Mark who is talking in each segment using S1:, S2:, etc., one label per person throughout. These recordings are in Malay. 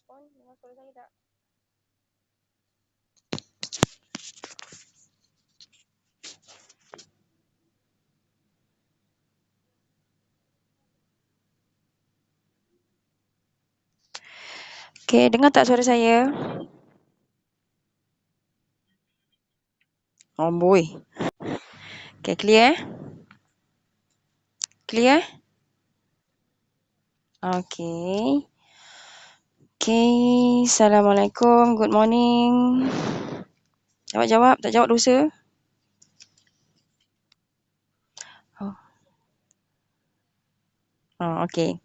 S1: On, dengar suara saya tak? Okay, dengar tak suara saya? Oh boy. Okay, clear? Clear? Okay. Okay, Assalamualaikum, good morning. Jawab-jawab, tak jawab dosa. Oh, okay.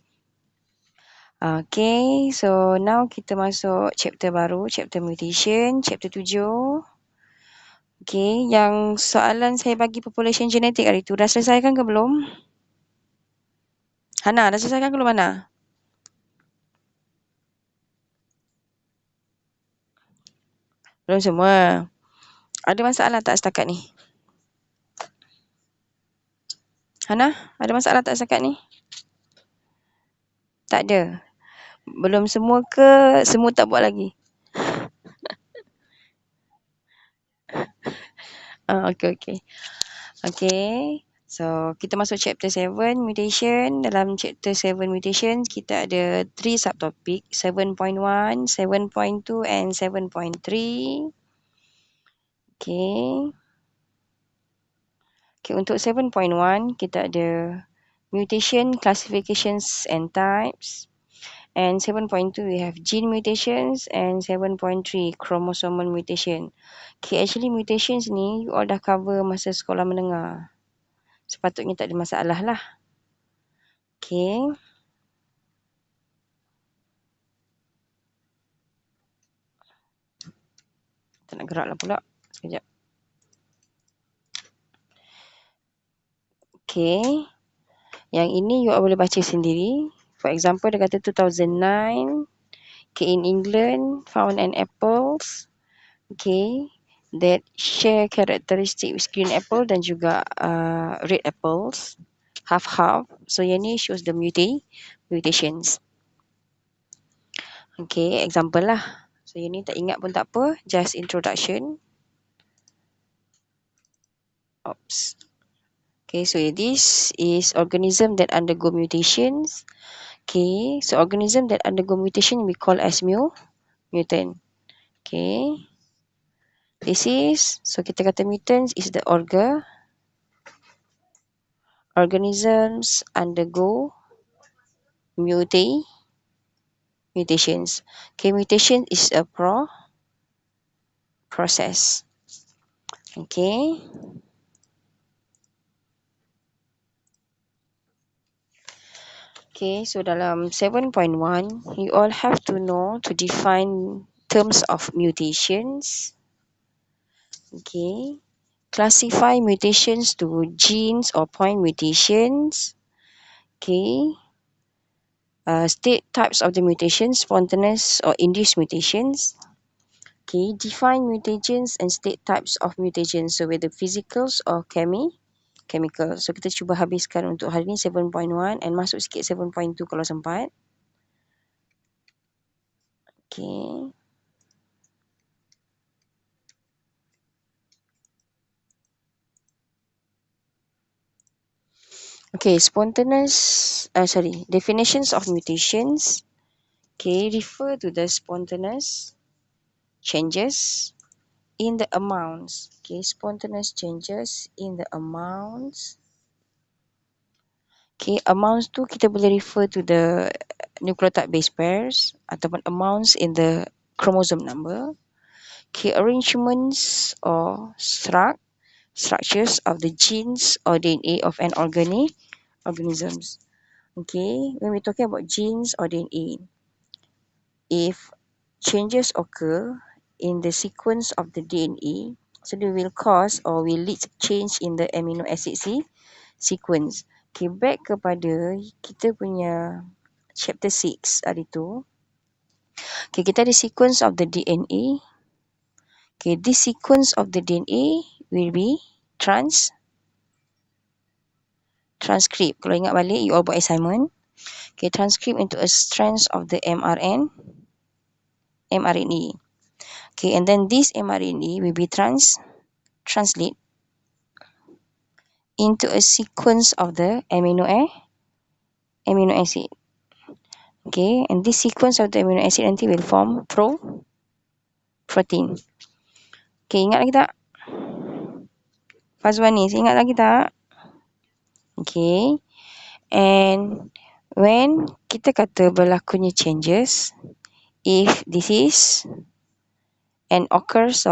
S1: Okay, so now kita masuk chapter baru, chapter mutation, chapter 7. Okay, yang soalan saya bagi population genetik hari tu, dah selesaikan ke belum? Hana, dah selesaikan ke belum Hana? Belum semua. Ada masalah tak setakat ni? Hana, ada masalah tak setakat ni? Tak ada. Belum semua ke semua tak buat lagi? Okay. Okay. So, kita masuk chapter 7, mutation. Dalam chapter 7, mutation, kita ada 3 subtopic, 7.1, 7.2 and 7.3. Okay. Okay, untuk 7.1, kita ada mutation, classifications and types. And 7.2, we have gene mutations, and 7.3, chromosomal mutation. Okay, actually mutations ni, you all dah cover masa sekolah menengah. Sepatutnya tak ada masalah lah. Okay. Tak nak gerak lah pula. Sekejap. Okay. Yang ini you all boleh baca sendiri. For example, dia kata 2009. Okay, in England, found an apples. Okay. That share characteristic with green apple dan juga red apples. Half-half. So, yang ni shows the mutations. Okay, example lah. So, yang ni tak ingat pun tak apa. Just introduction. Oops. Okay, so this is organism that undergo mutations. Okay, so organism that undergo mutation we call as mutant. Okay. This is, so kita kata mutants is the organisms undergo mutations. Okay, mutation is a process. Okay. Okay, so dalam 7.1, you all have to know to define terms of mutations. Okay. Classify mutations to genes or point mutations. Okay. State types of the mutations, spontaneous or induced mutations. Okay, define mutations and state types of mutations. So whether physicals or chemical. So kita cuba habiskan untuk hari ni 7.1 and masuk sikit 7.2 kalau sempat. Okay. Okay, definitions of mutations. Okay, refer to the spontaneous changes in the amounts. Okay, spontaneous changes in the amounts. Okay, amounts tu kita boleh refer to the nucleotide base pairs ataupun amounts in the chromosome number. Okay, arrangements or structures of the genes or DNA of an organisms. Okay, when we're talking about genes or DNA, if changes occur in the sequence of the DNA, so they will cause or will lead to change in the amino acid sequence. Okay, back kepada kita punya chapter 6 hari tu. Okay, kita ada sequence of the DNA. Okay, this sequence of the DNA will be transcript. Kalau ingat balik, you all buat assignment. Okay, transcript into a strands of the mRNA. mRNA. Okay, and then this mRNA will be translate into a sequence of the amino acid. Okay, and this sequence of the amino acid nanti will form protein. Okay, ingat lagi tak? Fazwan ni, ingat lagi tak? Okay, and when kita kata berlakunya changes, if this is an occurs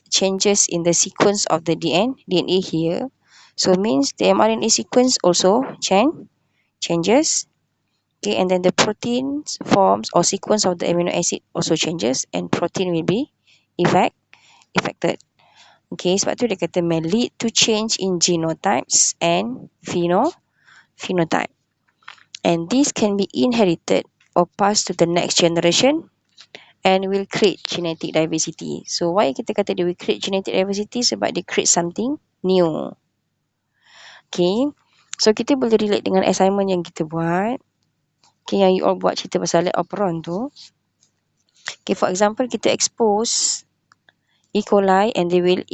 S1: changes in the sequence of the DNA here, so means the mRNA sequence also changes. Okay, and then the protein forms or sequence of the amino acid also changes, and protein will be affected. Okay, sebab tu dia kata may lead to change in genotypes and phenotype. And this can be inherited or passed to the next generation and will create genetic diversity. So why kita kata dia will create genetic diversity? Sebab dia create something new. Okay, so kita boleh relate dengan assignment yang kita buat. Okay, yang you all buat cerita pasal lab operon tu. Okay, for example, kita expose E. coli and they will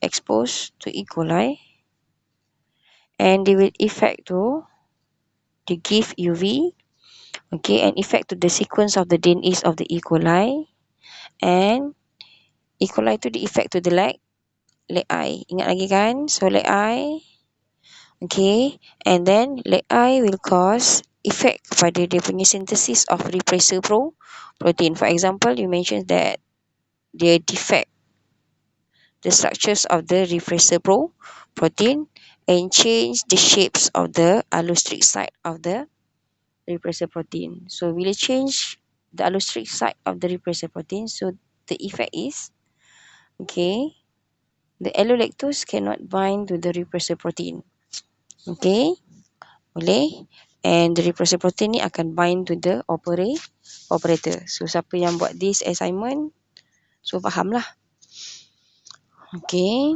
S1: expose to E. coli and they will affect to the give UV, okay, and affect to the sequence of the DNA of the E. coli, and E. coli tu di effect to the leg I. Ingat lagi kan? So leg I, okay, and then leg I will cause effect pada dia punya synthesis of repressor protein. For example, you mentioned that dia defect the structures of the repressor protein and change the shapes of the allosteric site of the repressor protein. So bila change the allosteric site of the repressor protein, so the effect is, okay, the allolactose cannot bind to the repressor protein. Okay, boleh. And the repressor protein ni akan bind to the operator. So siapa yang buat this assignment, so faham lah. Okay.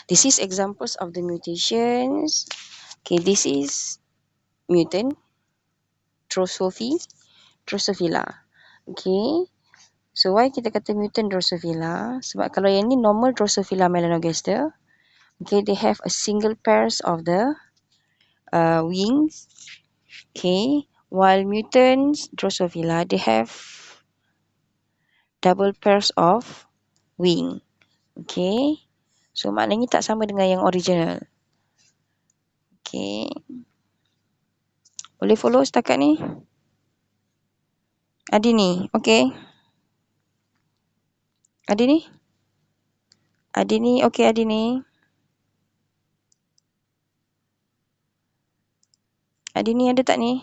S1: This is examples of the mutations. Okay, this is mutant Drosophila. Okay. So why kita kata mutant Drosophila? Sebab kalau yang ni normal Drosophila melanogaster, okay, they have a single pairs of the wings. Okay, while mutant Drosophila they have double pairs of wing. Okay, so maknanya tak sama dengan yang original. Okay, boleh follow setakat ni? Adini, okay. Adini, okay Adini. Adini ada tak ni?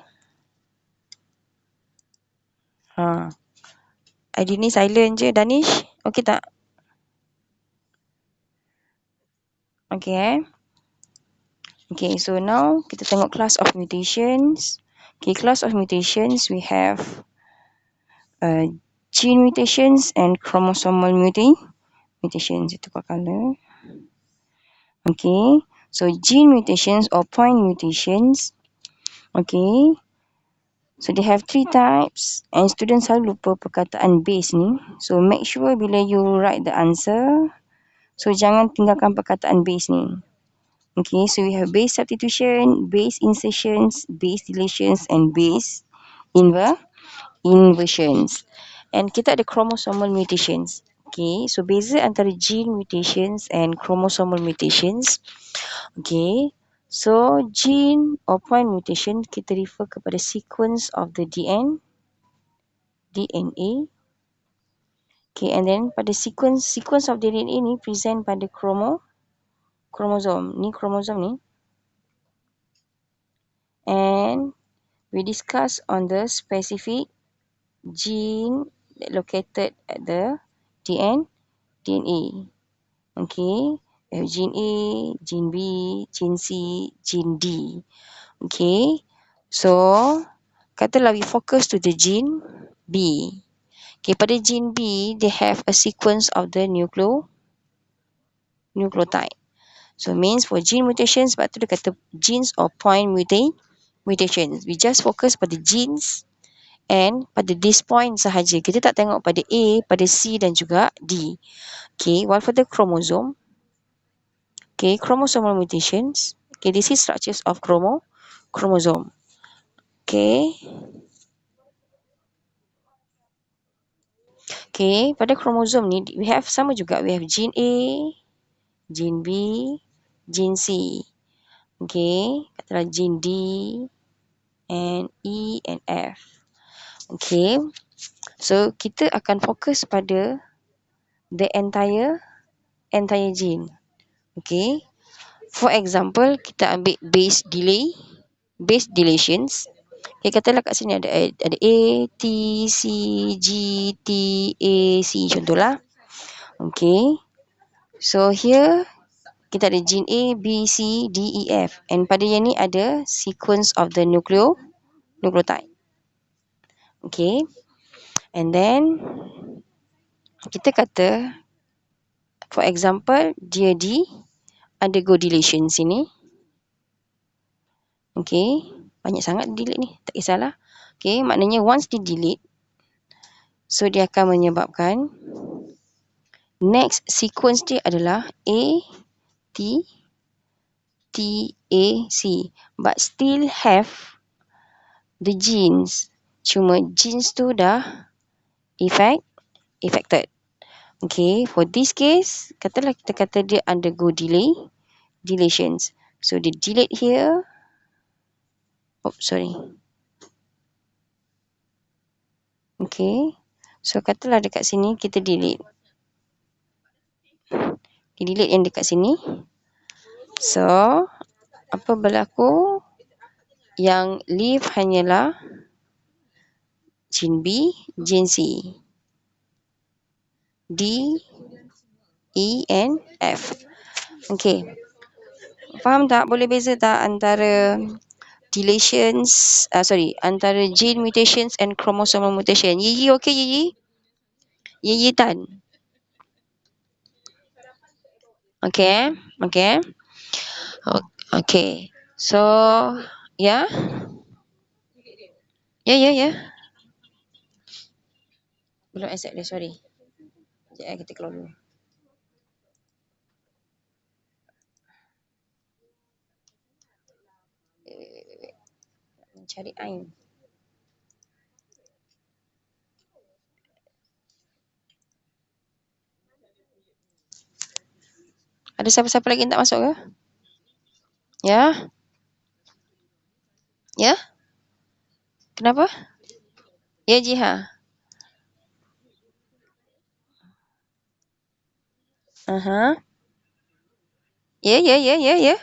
S1: Adini silent je. Danish, okay tak? Okay. Okay, so now kita tengok class of mutations. Okay, class of mutations we have gene mutations and chromosomal mutations. Itu apa color? Okay, so gene mutations or point mutations. Okay, so they have 3 types and students selalu lupa perkataan base ni. So make sure bila you write the answer, so jangan tinggalkan perkataan base ni. Okay, so we have base substitution, base insertions, base deletions and base inversions. And kita ada chromosomal mutations. Okay, so beza antara gene mutations and chromosomal mutations. Okay, so gene or point mutation kita refer kepada sequence of the DNA. Okay, and then pada sequence of DNA ni present pada chromosome. Ni chromosome ni. And we discuss on the specific gene located at the DNA. Okay, gene A, gene B, gene C, gene D. Okay, so katalah we focus to the gene B. Okay, pada gene B, they have a sequence of the nucleotide. So means for gene mutations, sebab tu dia kata genes or point mutations. We just focus pada genes and pada this point sahaja. Kita tak tengok pada A, pada C dan juga D. Okay, while for the chromosome, okay, chromosomal mutations. Okay, this is structures of chromosome. Okay. Okay, pada kromosom ni we have sama juga. We have gene A, gene B, gene C. Okay, katalah gene D and E and F. Okay, so kita akan fokus pada the entire gene. Okay, for example, kita ambil base deletions. Okay, katalah kat sini ada A, T, C, G, T, A, C contohlah. Okay, so here kita ada gene A, B, C, D, E, F. And pada yang ni ada sequence of the nucleotide. Okay. And then kita kata, for example, dia D undergo deletion sini. Okay. Banyak sangat delete ni. Tak kisahlah. Okay. Maknanya once di delete, so dia akan menyebabkan next sequence dia adalah A, T, T, A, C. But still have the genes. Cuma genes tu dah affected. Okay, for this case, katalah kita kata dia undergo deletions. So, dia delete here. Oh, sorry. Okay. So, katalah dekat sini kita delete. Okay, delete yang dekat sini. So, apa berlaku? Yang leave hanyalah gene B, gene C, D, E and F. Okay. Faham tak? Boleh beza tak antara deletions, antara gene mutations and chromosomal mutation? Yi okay, Yi Tan. Okay. Okay. So, yeah. Yeah. Belum accept dia, sorry. Sekejap kita keluar dulu. Wait. Cari Ain. Ada siapa-siapa lagi yang tak masuk ke? Ya? Ya? Kenapa? Ya, Jiha. Ya.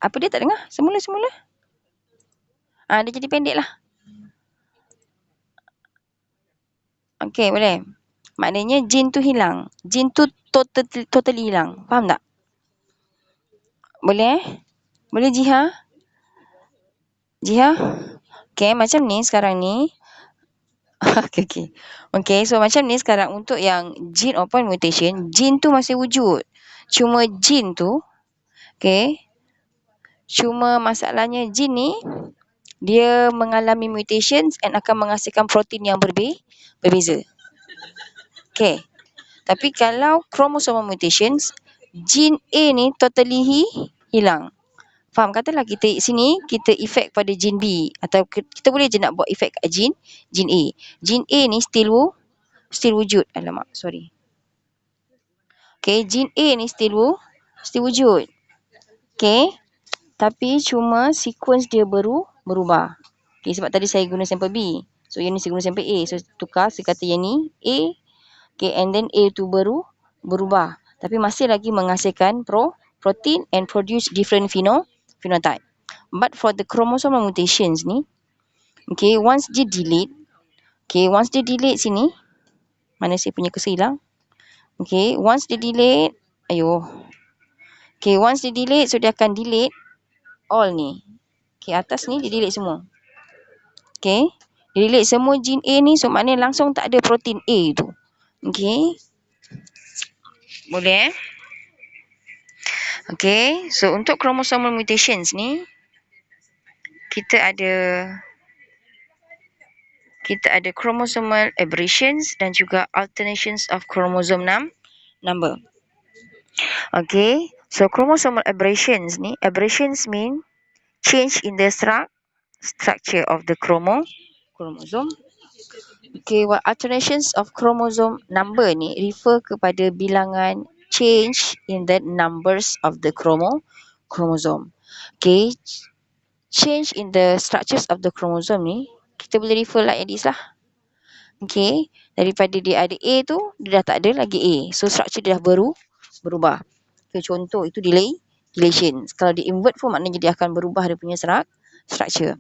S1: Apa dia tak dengar? Semula. Dia jadi pendek lah. Okay, boleh. Maknanya jin tu hilang. Jin tu totally hilang. Faham tak? Boleh? Boleh Jiha? Okay, macam ni sekarang ni. Okay. Okay, so macam ni sekarang untuk yang gene or point mutation, gene tu masih wujud. Cuma gene tu, okay, cuma masalahnya gene ni, dia mengalami mutations and akan menghasilkan protein yang berbeza. Okay. Tapi kalau chromosomal mutations, gene A ni totally hilang. Faham? Katalah kita sini, kita effect pada gene B. Atau kita boleh je nak buat effect kat gene A. Gene A ni still wujud. Alamak, sorry. Okay, gene A ni still wujud. Okay. Tapi cuma sequence dia berubah. Okay, sebab tadi saya guna sampel B. So, yang ni saya guna sampel A. So, tukar, saya kata yang ni A. Okay, and then A tu berubah. Tapi masih lagi menghasilkan protein and produce different phenotype. But for the chromosomal mutations ni, okay, once dia delete sini, mana saya punya cursor hilang? Okay, once dia delete, okay, once dia delete, so dia akan delete all ni. Okay, atas ni dia delete semua. Okay. Delete semua gene A ni, so maknanya langsung tak ada protein A tu. Okay. Boleh Okay. So untuk chromosomal mutations ni, kita ada chromosomal aberrations dan juga alternations of chromosome number. Okay. So chromosomal aberrations ni, aberrations mean change in the structure of the chromosome. Okay, while alternations of chromosome number ni refer kepada bilangan change in the numbers of the chromosome. Okay, change in the structures of the chromosome ni kita boleh refer like this lah. Okay, daripada dia ada A tu, dia dah tak ada lagi A. So structure dia dah berubah. Okay, contoh itu deletion. Kalau di invert form maknanya dia akan berubah dia punya structure.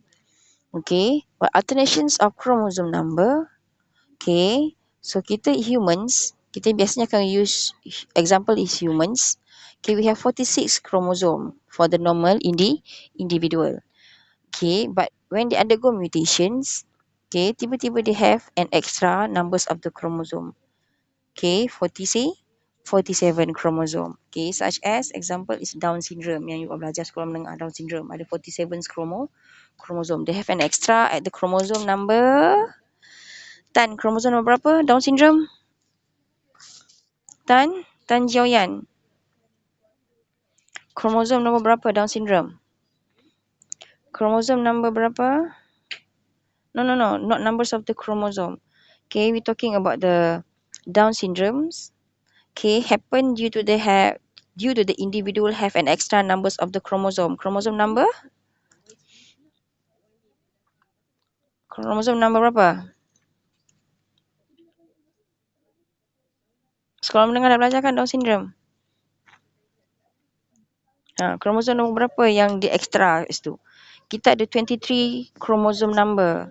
S1: Okay, but alternations of chromosome number. Okay, so kita humans, kita biasanya akan use example is humans. Okay, we have 46 chromosome for the normal individual. Okay, but when they undergo mutations, okay, tiba-tiba they have an extra numbers of the chromosome. Okay, 47 chromosome. Okay, such as example is Down syndrome yang you belajar sekolah menengah. Down syndrome ada 47 chromosome. They have an extra at the chromosome number. Tan, chromosome nombor berapa? Down syndrome? Tan Jiaoyan. Chromosome nombor berapa Down syndrome? Chromosome number berapa? No, not numbers of the chromosome. Okay, we're talking about the Down syndromes. Okay, happen due to the individual have an extra numbers of the chromosome. Chromosome number? Chromosome number berapa? Sekolah menengah dah belajar kan Down syndrome? Chromosome nombor berapa yang di extra itu? Kita ada 23 chromosome number.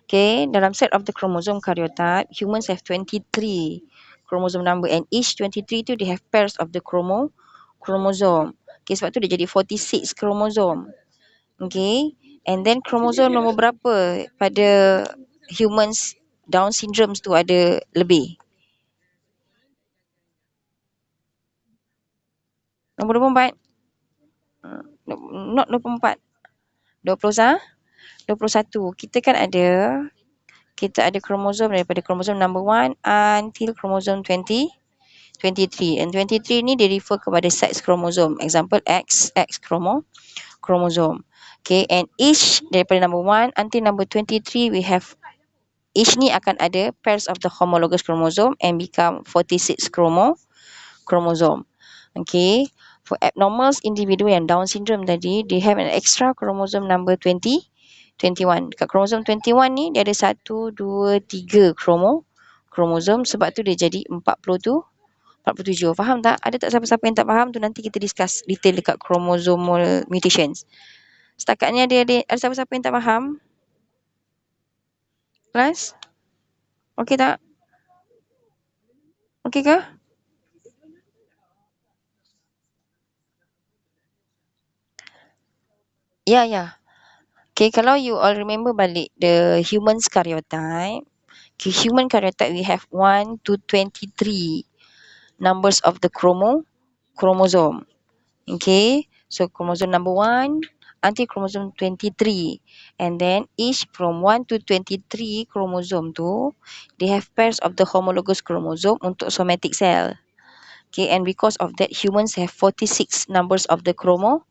S1: Okay, dalam set of the chromosome karyotype, humans have 23 chromosome number and each 23 tu they have pairs of the chromosome. Okay, sebab tu dia jadi 46 chromosome. Okay, and then chromosome nombor berapa pada humans Down syndrome tu ada lebih? Nombor 24. Not 24. 21. Kita ada kromosom daripada kromosom number 1 until kromosom 23. And 23 ni dia refer kepada sex kromosom. Example X chromosome. Okay, and each daripada number 1 until number 23 we have each ni akan ada pairs of the homologous chromosome and become 46 chromosome. Okay, for abnormals individual yang Down syndrome tadi, they have an extra chromosome number 21. Kat kromosom 21 ni dia ada 1, 2, 3 kromosom, sebab tu dia jadi 47. Faham tak? Ada tak siapa-siapa yang tak faham tu, nanti kita discuss detail dekat chromosomal mutations. Setakat ni ada siapa-siapa yang tak faham? Kelas? Okey tak? Okey ke? Ya. Okay, kalau you all remember balik the humans karyotype. Okay, human karyotype we have 1 to 23 numbers of the chromosome. Okay, so chromosome number 1 until chromosome 23, and then each from 1 to 23 chromosome tu they have pairs of the homologous chromosome untuk somatic cell. Okay, and because of that humans have 46 numbers of the chromosome.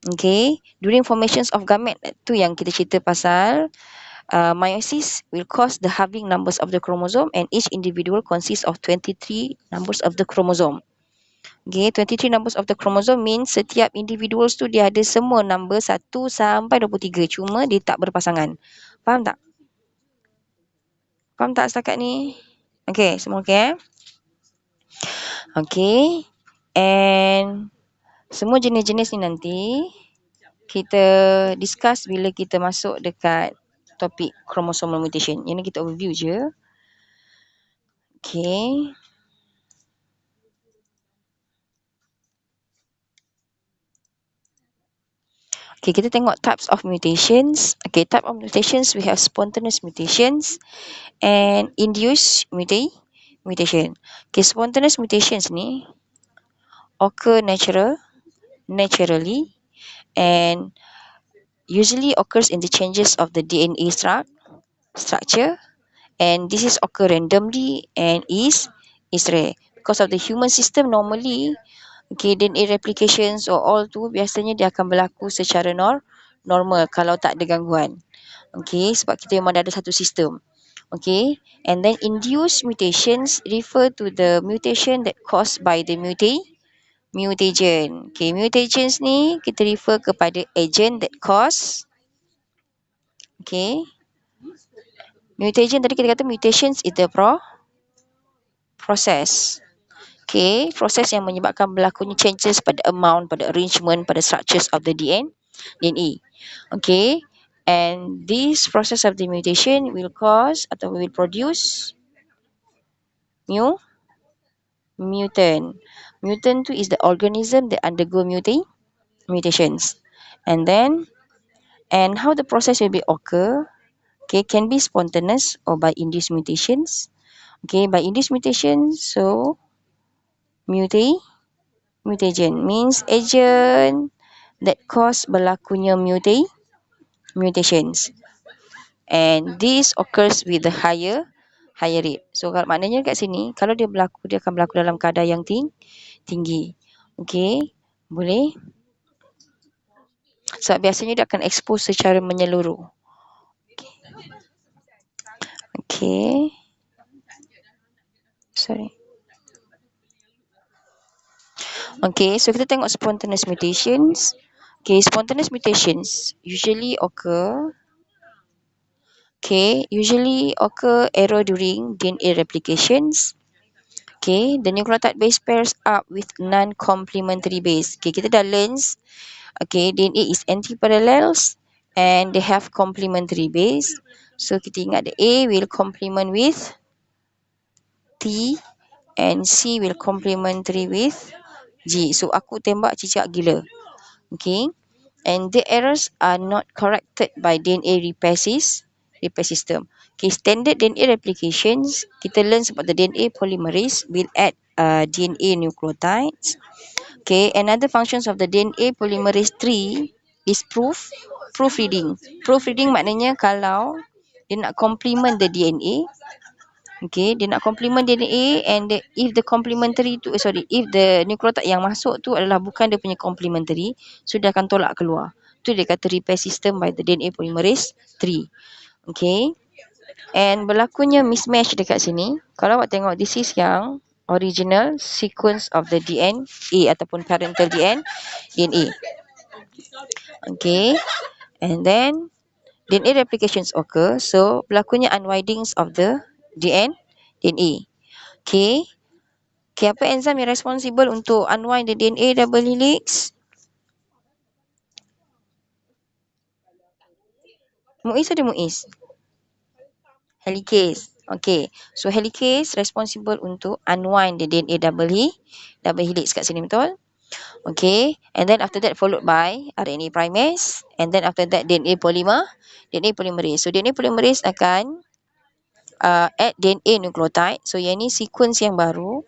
S1: Okay, during formations of gamete tu yang kita cerita pasal meiosis will cause the halving numbers of the chromosome and each individual consists of 23 numbers of the chromosome. Okay, 23 numbers of the chromosome means setiap individuals tu dia ada semua number 1 sampai 23, cuma dia tak berpasangan. Faham tak? Faham tak setakat ni? Okay, semua okay Okay, and semua jenis-jenis ni nanti kita discuss bila kita masuk dekat topik chromosomal mutation. Yang ni kita overview je. Okay. Okay, kita tengok types of mutations. Okay, type of mutations, we have spontaneous mutations and induced mutation. Okay, spontaneous mutations ni occur naturally and usually occurs in the changes of the DNA structure, and this is occur randomly and is rare because of the human system. Normally, okay, DNA replications or all tu biasanya dia akan berlaku secara normal kalau tak ada gangguan. Okay, sebab kita memang ada satu sistem. Okay, and then induced mutations refer to the mutation that caused by the mutagen. Okay, mutagens ni kita refer kepada agent that cause. Okay, mutagen tadi kita kata mutations is the process. Okay, proses yang menyebabkan berlakunya changes pada amount, pada arrangement, pada structures of the DNA. Okay, and this process of the mutation will cause atau will produce mutant. Mutant tu is the organism that undergo mutations. And then, and how the process will be occur, okay, can be spontaneous or by induced mutations. Okay, by induced mutations, so mutagen means agent that cause berlakunya mutations. And this occurs with the higher rate. So maknanya kat sini, kalau dia berlaku, dia akan berlaku dalam kadar yang tinggi. Okay, boleh? Sebab biasanya dia akan expose secara menyeluruh. Okay. Sorry. Okay, so kita tengok spontaneous mutations. Okay, spontaneous mutations usually occur error during DNA replications. Okay, the nucleotide base pairs up with non-complementary base. Okay, kita dah learn. Okay, DNA is antiparallels and they have complementary base. So kita ingat the A will complement with T and C will complementary with G. So aku tembak cicak gila. Okay, and the errors are not corrected by DNA repair system. Okay, standard DNA replications, kita learn about the DNA polymerase will add DNA nucleotides. Okay, another functions of the DNA polymerase 3 is proofreading. Proofreading maknanya kalau dia nak complement the DNA, okay, dia nak complement DNA and if the nucleotide yang masuk tu adalah bukan dia punya complementary, so dia akan tolak keluar. Tu dia kata repair system by the DNA polymerase 3. Okay, and berlakunya mismatch dekat sini. Kalau awak tengok, this is yang original sequence of the DNA ataupun parental DNA. Okay, and then DNA replications occur, so berlakunya unwindings of the DNA. Okay, apa enzim yang responsible untuk unwind the DNA double helix? Muiz. Helicase. Okay, so helicase responsible untuk unwind the DNA double helix kat sini, betul? Okay, and then after that followed by RNA primase, and then after that DNA polymerase. So DNA polymerase akan add DNA nucleotide. So yang ni sequence yang baru.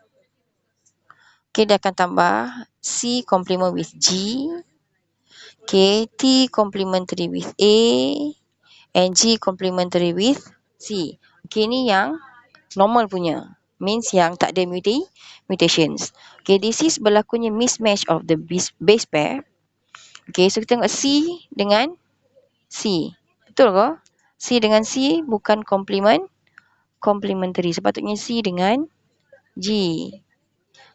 S1: Okay, dia akan tambah C complement with G. Okay, T complementary with A and G complementary with C. Okay, ni yang normal punya. Means yang tak ada mutations. Okay, this is berlakunya mismatch of the base pair. Okay, so kita tengok C dengan C. Betul ke? C dengan C bukan complementary. Sepatutnya C dengan G.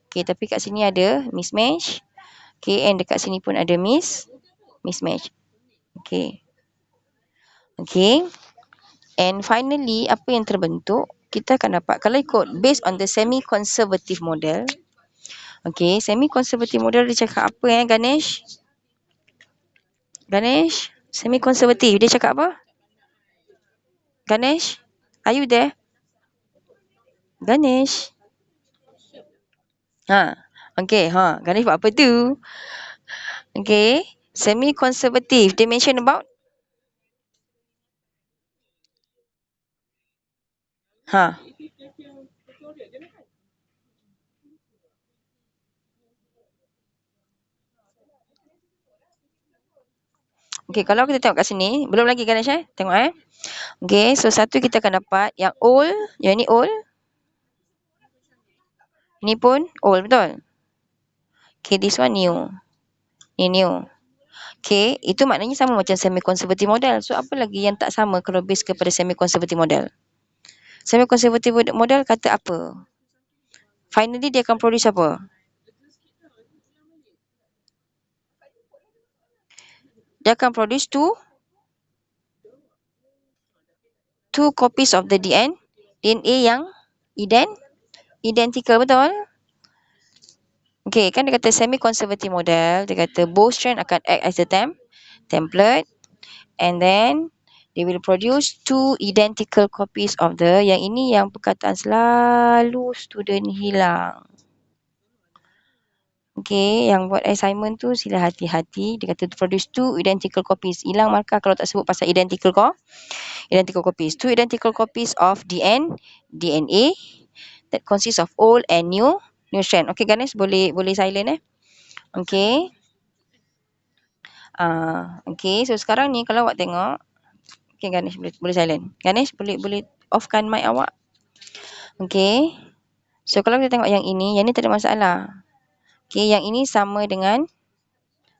S1: Okay, tapi kat sini ada mismatch. Okay, and dekat sini pun ada mismatch. Okay. Okay. And finally, apa yang terbentuk? Kita akan dapat, kalau ikut based on the semi-conservative model. Okay, semi-conservative model dia cakap apa Ganesh? Semi-conservative dia cakap apa? Ganesh, are you there? Ganesh. Okay, Ganesh buat apa tu? Okay, Semi-conservative. They mention about? Ha. Okay, kalau kita tengok kat sini, belum lagi kan Aisyah? Tengok Okay, so satu kita akan dapat yang old, yang ni old. Ni pun old, betul? Okay, this one new. Ni new. Okay, itu maknanya sama macam semi-conservative model. So, apa lagi yang tak sama kalau base kepada semi-conservative model? Semi-conservative model kata apa? Finally, dia akan produce apa? Dia akan produce two copies of the DNA yang identical, betul? Okay, kan dia kata semi-conservative model, dia kata both strand akan act as a template, and then they will produce two identical copies of the, yang ini yang perkataan selalu student hilang. Okay, yang buat assignment tu sila hati-hati. Dia kata to produce two identical copies. Hilang markah kalau tak sebut pasal identical copies. Two identical copies of DNA that consists of old and new strand. Okay, Ganesh, boleh silent Okay. Okay, so sekarang ni kalau awak tengok, okay Ganesh boleh silent. Ganesh boleh offkan mic awak. Okay. So kalau kita tengok yang ni tak ada masalah. Okay, yang ini sama dengan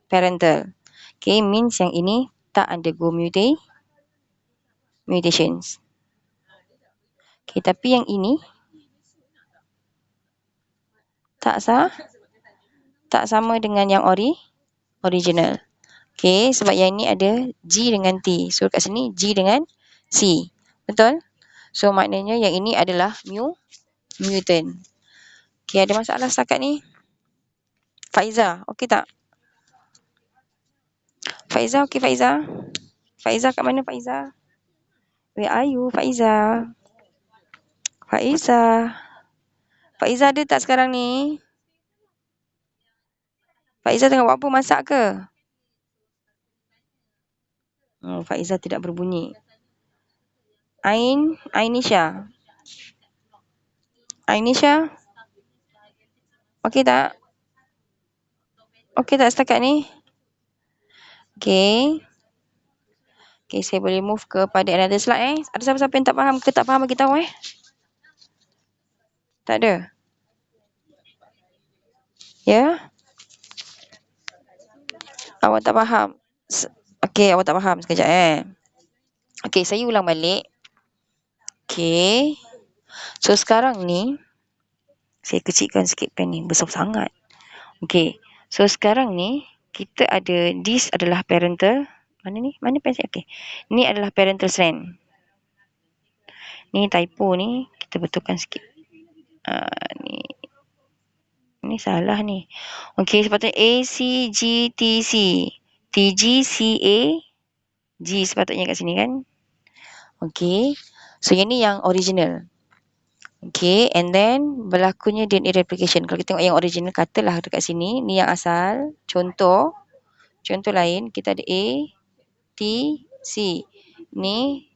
S1: parental. Okay, means yang ini tak undergo mutations. Okay, tapi yang ini tak sama dengan yang original. Okay, sebab yang ini ada G dengan T. So kat sini G dengan C. Betul? So maknanya yang ini adalah mutant. Okay, ada masalah setakat ni? Faiza, okey tak? Faiza, okey Faiza? Faiza kat mana Faiza? Where are you Faiza? Faiza. Faiza ada tak sekarang ni? Faiza tengah buat apa? Masak ke? Faiza tidak berbunyi. Ainisha. Ainisha? Okey tak? Okey tak setakat ni? Okey. Okey, saya boleh move kepada another slide Ada siapa-siapa yang tak faham ke tak faham bagi tahu Tak ada? Ya? Awak tak faham? Okey, awak tak faham sekejap Okey, saya ulang balik. Okey. So sekarang ni saya kecilkan sikit pen ni, besar sangat. Okey. So sekarang ni kita ada this adalah parental. Mana ni? Mana pen saya? Okey. Ni adalah parental strand. Ni typo ni kita betulkan sikit. Ni salah ni. Okey, sepatutnya A C G T C. T G C A G sepatutnya kat sini kan? Okey. So yang ni yang original. Okay, and then berlakunya DNA replication. Kalau kita tengok yang original, katalah dekat sini, ni yang asal. Contoh lain, kita ada A, T, C. Ni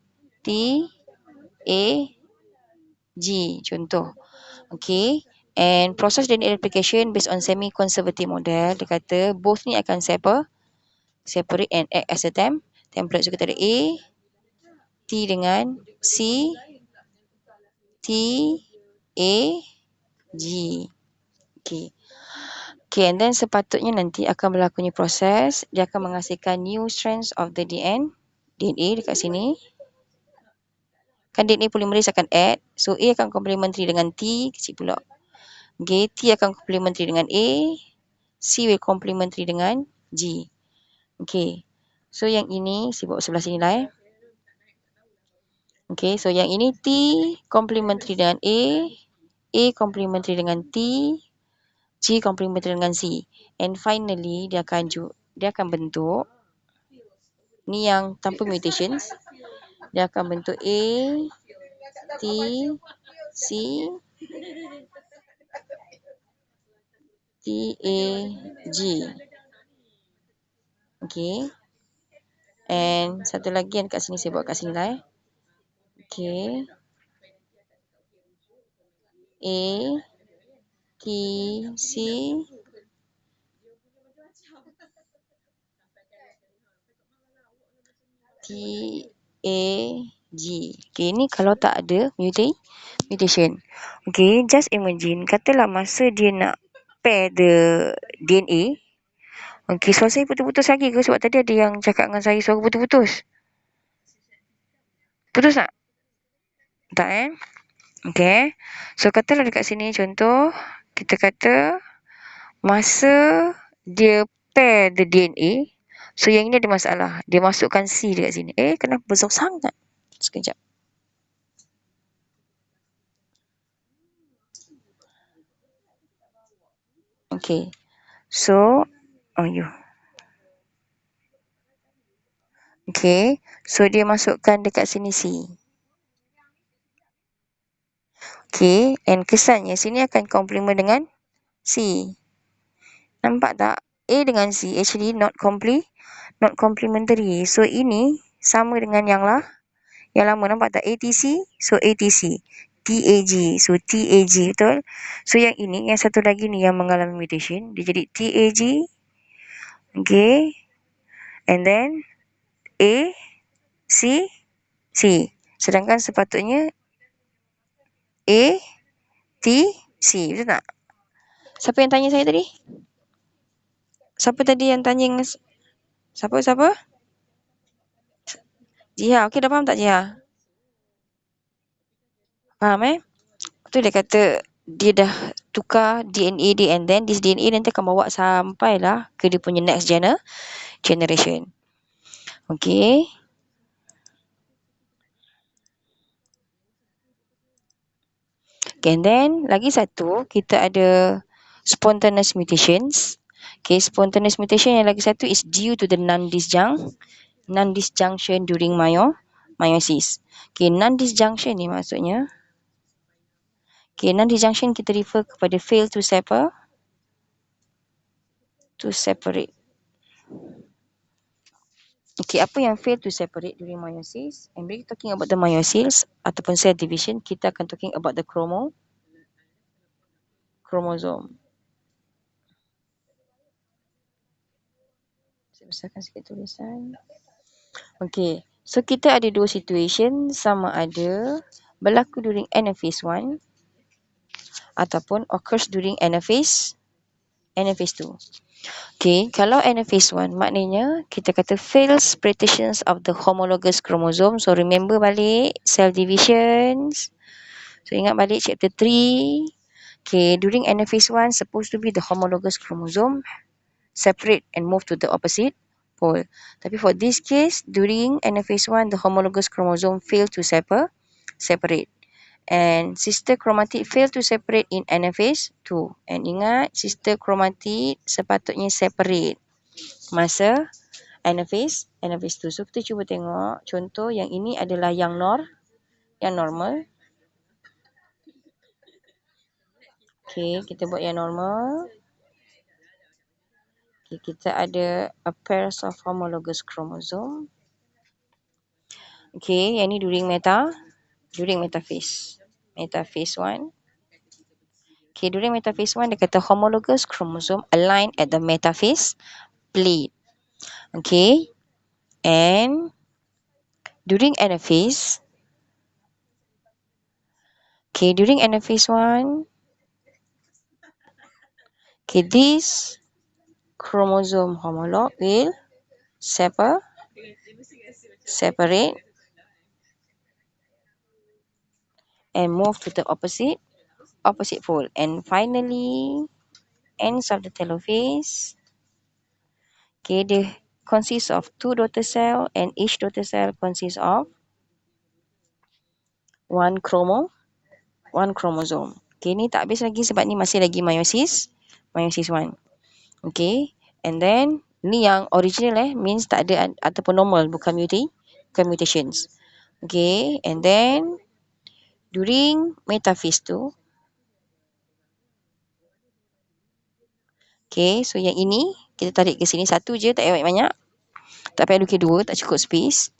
S1: T, A, G. Contoh. Okay, and process DNA replication based on semi-conservative model. Dia kata both ni akan separate and act as a template. So kita ada A, T dengan C, T, A, G. Okay. Okay, and then sepatutnya nanti akan berlakunya proses. Dia akan menghasilkan new strands of the DNA dekat sini. Kan DNA polymerase akan add. So, A akan complementary dengan T. Kecil pula. Okay, T akan complementary dengan A. C will complementary dengan G. Okay. So, yang ini, saya bawa sebelah sini lah Okay, so yang ini T complementary dengan A complementary dengan T, G complementary dengan C. And finally, dia akan bentuk ni yang tanpa mutations. Dia akan bentuk A, T, C, T, A, G. Okay. And satu lagi yang kat sini saya buat kat sini lah. Okay. A, T, C, T, A, G. Okay, ni kalau tak ada mutation. Okay, just imagine. Katalah masa dia nak pair the DNA. Okay, suara saya putus-putus lagi ke? Sebab tadi ada yang cakap dengan saya suara putus-putus. Putus tak? Tak Okay. So, katalah dekat sini contoh. Kita kata masa dia pair the DNA. So, yang ini ada masalah. Dia masukkan C dekat sini. Kenapa besar sangat? Sekejap. Okay. So, you. Okay. So, dia masukkan dekat sini C. Okay. And kesannya sini akan complement dengan C. Nampak tak? A dengan C actually not complementary. So, ini sama dengan yang lama. Nampak tak? ATC. So, ATC. TAG. So, TAG. Betul? So, yang ini, yang satu lagi ni yang mengalami mutation. Dia jadi TAG. Okay. And then, A, C, C. Sedangkan sepatutnya A, T, C. Betul tak? Siapa yang tanya saya tadi? Siapa tadi yang tanya? Siapa? Jiha. Okey, dah faham tak Jiha? Faham Tu dia kata dia dah tukar DNA dia and then this DNA nanti akan bawa sampailah ke dia punya next generation. Okay. Okay, and then lagi satu kita ada spontaneous mutations. Okay, spontaneous mutation yang lagi satu is due to the non-disjunction during meiosis. Okay, non-disjunction ni maksudnya non-disjunction kita refer kepada fail to separate. Okay, apa yang fail to separate during meiosis? And when talking about the meiosis ataupun cell division, kita akan talking about the chromosome. Saya besarkan sikit tulisan. Okay, so kita ada dua situation, sama ada berlaku during anaphase 1 ataupun occurs during anaphase 2. Okay, kalau anaphase 1 maknanya kita kata fails partitions of the homologous chromosome. So remember balik cell divisions. So ingat balik chapter 3. Okay, during anaphase 1 supposed to be the homologous chromosome separate and move to the opposite pole. Tapi for this case, during anaphase 1 the homologous chromosome fail to separate. And sister chromatid fail to separate in anaphase 2. And ingat, sister chromatid sepatutnya separate masa anaphase 2. So, kita cuba tengok contoh yang ini adalah yang normal. Okay, kita buat yang normal. Okay, kita ada a pairs of homologous chromosome. Okay, yang ni during metaphase 1. Okay, during metaphase 1, dia kata homologous chromosome align at the metaphase plate. Okay. And during anaphase, during anaphase 1, this chromosome homolog will separate and move to the opposite pole. And finally, ends of the telophase, they consist of 2 daughter cell and each daughter cell consists of one chromosome. Okay, ni tak habis lagi sebab ni masih lagi meiosis 1. Okay, and then ni yang original means tak ada ataupun normal, bukan mutations. Okay, and then during metaphase 2, okay, so yang ini kita tarik ke sini satu je, tak payah banyak. Tak payah lukis 2, tak cukup space.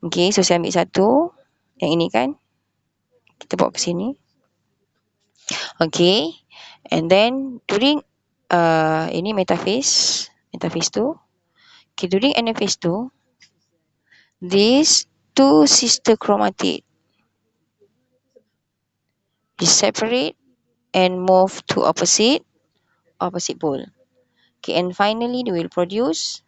S1: Okay, so saya ambil satu. Yang ini kan. Kita bawa ke sini. Okay. And then during ini metaphase. Metaphase tu. Okay, during anaphase tu, these two sister chromatid is separate and move to opposite pole. Okay, and finally they will produce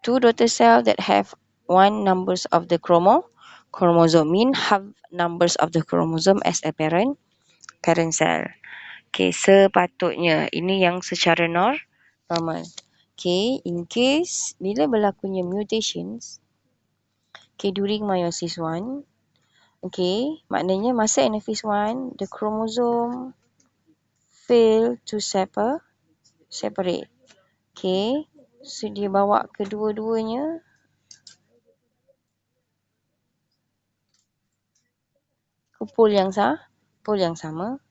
S1: two daughter cells that have one numbers of the chromosome, mean have numbers of the chromosome as a parent cell. Okay, sepatutnya ini yang secara normal. Okay, in case bila berlakunya mutations, okay, during meiosis 1, okay, maknanya masa anaphase 1, the chromosome fail to separate. Okay, so dia bawa kedua-duanya ke pole yang sama,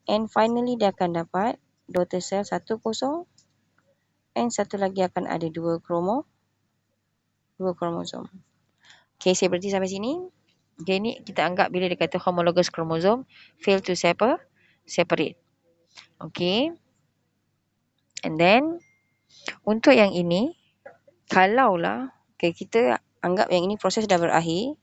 S1: and finally dia akan dapat daughter cell 1 kosong, and satu lagi akan ada dua kromosom. Okay, saya berhenti sampai sini. Okay, ni kita anggap bila dia kata homologous chromosome fail to separate. Okay, and then untuk yang ini, kalaulah okay, kita anggap yang ini proses dah berakhir,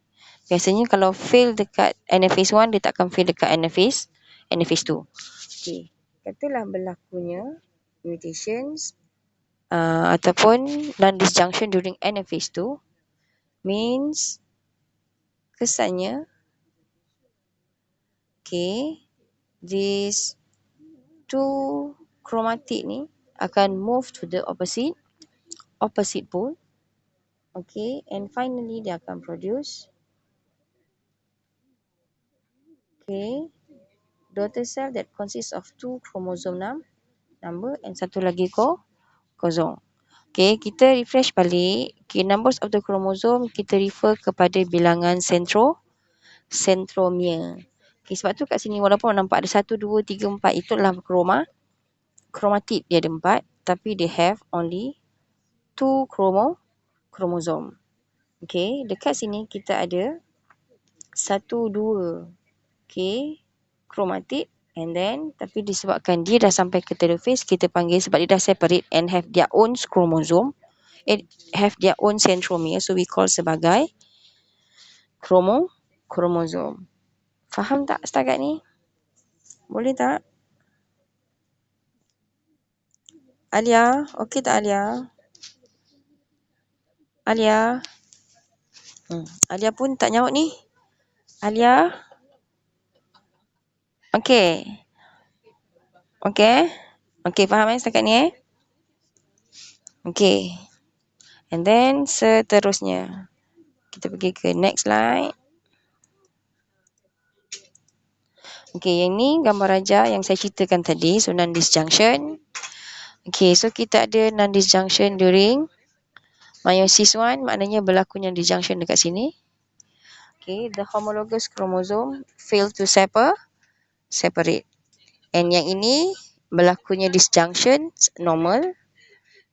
S1: biasanya kalau fail dekat anaphase 1, dia takkan fail dekat anaphase 2. Okay, katalah berlakunya mutations ataupun non-disjunction during anaphase 2, means kesannya okay, these two chromatid ni akan move to the opposite pole. Okay, and finally dia akan produce okay, daughter cell that consists of two chromosome number and satu lagi kosong. Okay, kita refresh balik. Okay, numbers of the chromosome kita refer kepada bilangan centromere. Okay, sebab tu kat sini walaupun nampak ada 1, 2, 3, 4, itu adalah chromatid dia ada 4, tapi they have only 2 chromosome. Okay, dekat sini kita ada 1, 2 okay, chromatid, and then tapi disebabkan dia dah sampai ke telophase, kita panggil sebab dia dah separate and have their own chromosome, have their own centromere, so we call sebagai chromosome. Faham tak setakat ni? Boleh tak? Alia, okey tak Alia? Alia? Alia pun tak nyaut ni. Alia? Okey. Okey. Okey, faham setakat ni Okey. And then seterusnya. Kita pergi ke next slide. Okey, yang ni gambar raja yang saya ceritakan tadi. So, non-disjunction. Okey, so kita ada non-disjunction during meiosis 1. Maknanya berlakunya disjunction dekat sini. Okay, the homologous chromosome fail to separate. And yang ini berlakunya disjunction normal.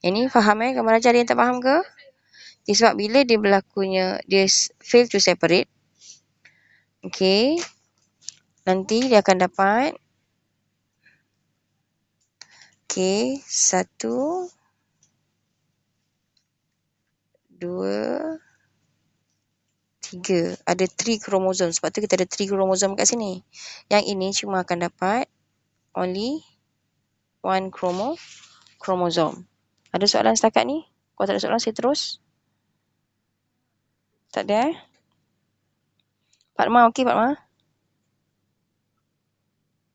S1: Yang ni faham gambar raja, ada yang tak faham ke? Okay, sebab bila dia berlakunya dia fail to separate. Okay, nanti dia akan dapat okay, 1, 2, 3. Ada 3 kromosom. Sebab tu kita ada 3 kromosom kat sini. Yang ini cuma akan dapat only 1 chromosome. Ada soalan setakat ni? Kalau tak ada soalan, saya terus. Tak ada Fatma, okey Fatma?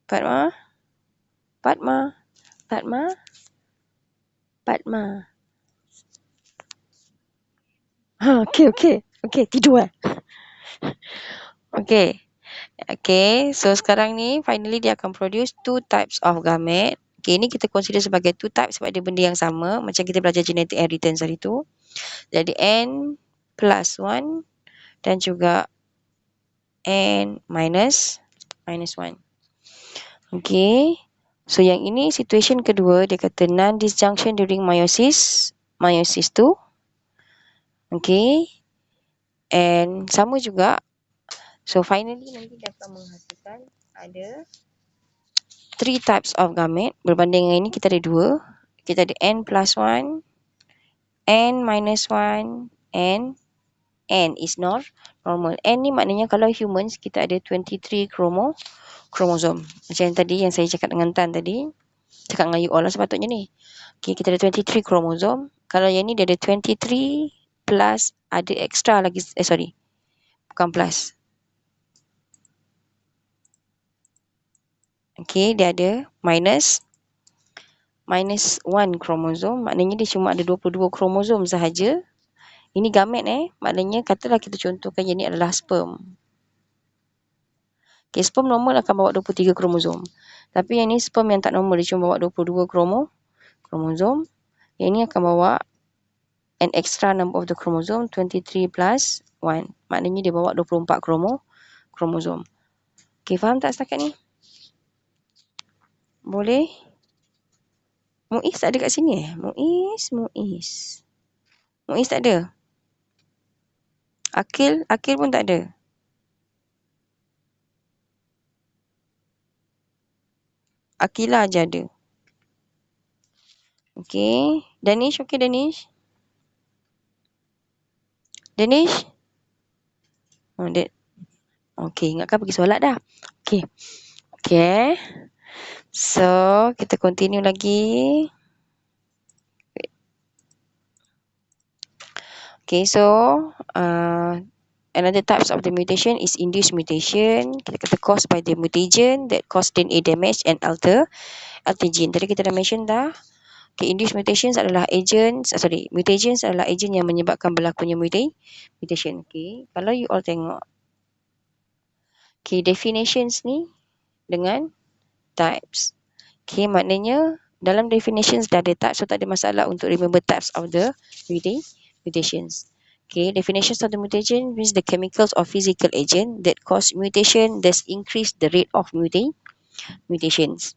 S1: Fatma? Fatma? Fatma? Fatma? Okey. Okey, tidur Okey. Okay, so sekarang ni finally dia akan produce 2 types of gamete. Okay, ni kita consider sebagai 2 types sebab dia benda yang sama. Macam kita belajar genetic inheritance hari tu. Jadi N plus 1 dan juga N minus 1. Okay, so yang ini situation kedua, dia kata non-disjunction during meiosis meiosis II. Okay. And sama juga. So finally nanti dia akan menghasilkan ada 3 types of gamete. Berbanding dengan ini kita ada 2. Kita ada N+1, N-1, and N is normal. N ni maknanya kalau humans kita ada 23 kromosom. Macam yang tadi yang saya cakap dengan Tan tadi. Cakap dengan you all lah sepatutnya ni. Okay, kita ada 23 kromosom. Kalau yang ni dia ada 23 plus ada extra lagi. Sorry. Bukan plus. Okay, dia ada minus 1 kromosom. Maknanya dia cuma ada 22 kromosom sahaja. Ini gamet maknanya katalah kita contohkan yang ni adalah sperm. Okay, sperm normal akan bawa 23 kromosom. Tapi yang ni sperm yang tak normal, dia cuma bawa 22 kromosom. Yang ni akan bawa an extra number of the chromosome, 23 plus 1. Maknanya dia bawa 24 kromosom. Okay, faham tak setakat ni? Boleh? Muiz tak ada kat sini Muiz tak ada. Akil pun tak ada. Akilah je ada. Okay. Danish, okay Danish? Oh, okay, ingatkan pergi solat dah. Okay. Okay. So, kita continue lagi. Okay, so another types of the mutation is induced mutation. Kita kata caused by the mutation that cause DNA damage and alter gene. Tadi kita dah mention dah. Okay, induced mutations adalah mutations adalah agent yang menyebabkan berlakunya mutation. Okay, kalau you all tengok. Okay, definitions ni dengan types. Okay, maknanya dalam definitions dah ada types, so tak ada masalah untuk remember types of the mutations. Okay, definitions of the mutation means the chemicals or physical agent that cause mutation, thus increase the rate of mutations.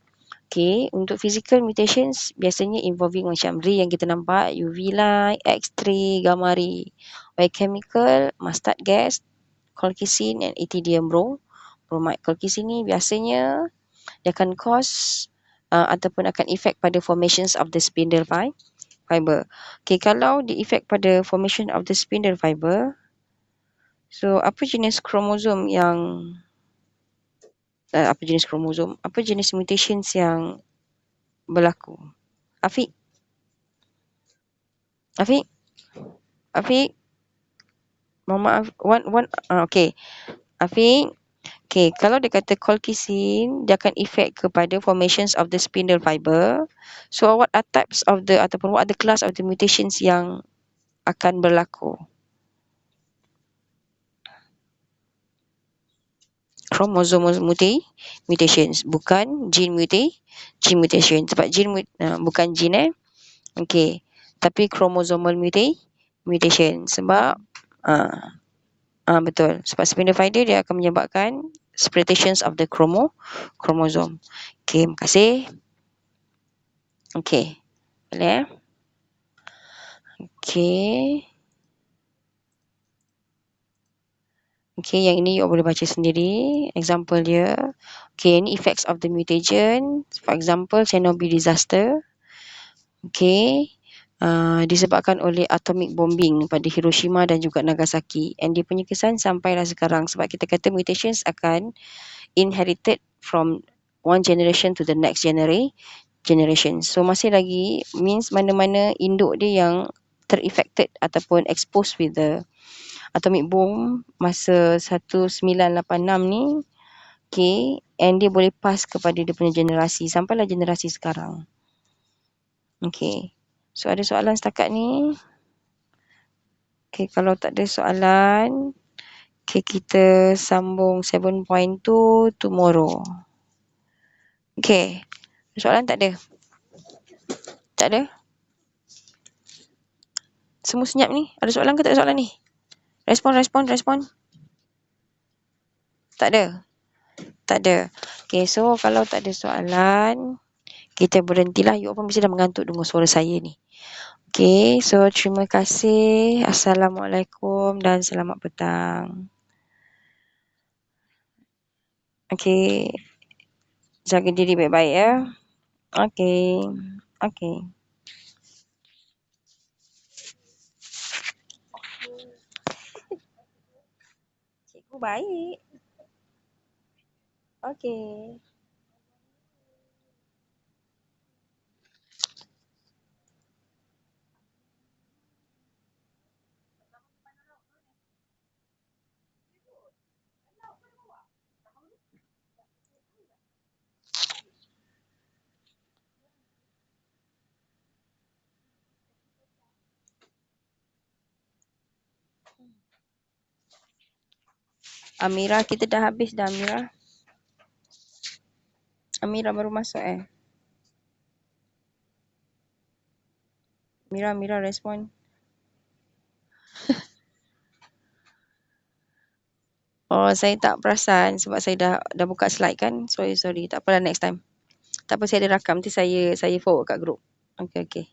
S1: Okay, untuk physical mutations biasanya involving macam ray yang kita nampak, UV light, X-ray, gamma ray. While chemical, mustard gas, colchicine and ethidium bromide. Colchicine ni biasanya dia akan cause ataupun akan effect pada formations of the spindle fiber. Okay, kalau di effect pada formation of the spindle fiber, so apa jenis mutations yang berlaku? Afiq? Mama okay. Afiq, okay, kalau dia kata colchicine, dia akan effect kepada formations of the spindle fiber. So what are types of the ataupun what are the class of the mutations yang akan berlaku? Chromosomal mutations, bukan gene mutation. Sebab gene bukan gene okay, tapi chromosomal mutation. Sebab betul. Sebab spindle fiber dia akan menyebabkan separations of the chromosome. Okay, terima kasih. Okay, boleh Okay. Okay, yang ini you boleh baca sendiri. Example dia. Okay, ini effects of the mutation. For example, Chernobyl disaster. Okay. Disebabkan oleh atomic bombing pada Hiroshima dan juga Nagasaki. And dia punya kesan sampailah sekarang. Sebab kita kata mutations akan inherited from one generation to the next generation. So masih lagi means mana-mana induk dia yang ter-affected ataupun exposed with the atomic bomb masa 1986 ni, okay, and dia boleh pass kepada dia punya generasi sampailah generasi sekarang. Okay, so ada soalan setakat ni? Okay, kalau tak ada soalan, okay, kita sambung 7.2 tomorrow. Okay, soalan tak ada? Tak ada? Semua senyap ni? Ada soalan ke tak ada soalan ni? Respon. Tak ada? Tak ada. Okay, so kalau tak ada soalan, kita berhentilah. You pun mesti dah mengantuk dengar suara saya ni. Okay, so terima kasih. Assalamualaikum dan selamat petang. Okay, jaga diri baik-baik ya. Okay, okay. Cikgu baik. Okay. Amira, kita dah habis dah Amira. Amira baru masuk Amira respon. Oh, saya tak perasan sebab saya dah buka slide kan. Sorry. Tak apalah next time. Tak apa, saya ada rakam. Nanti saya forward kat grup. Okay.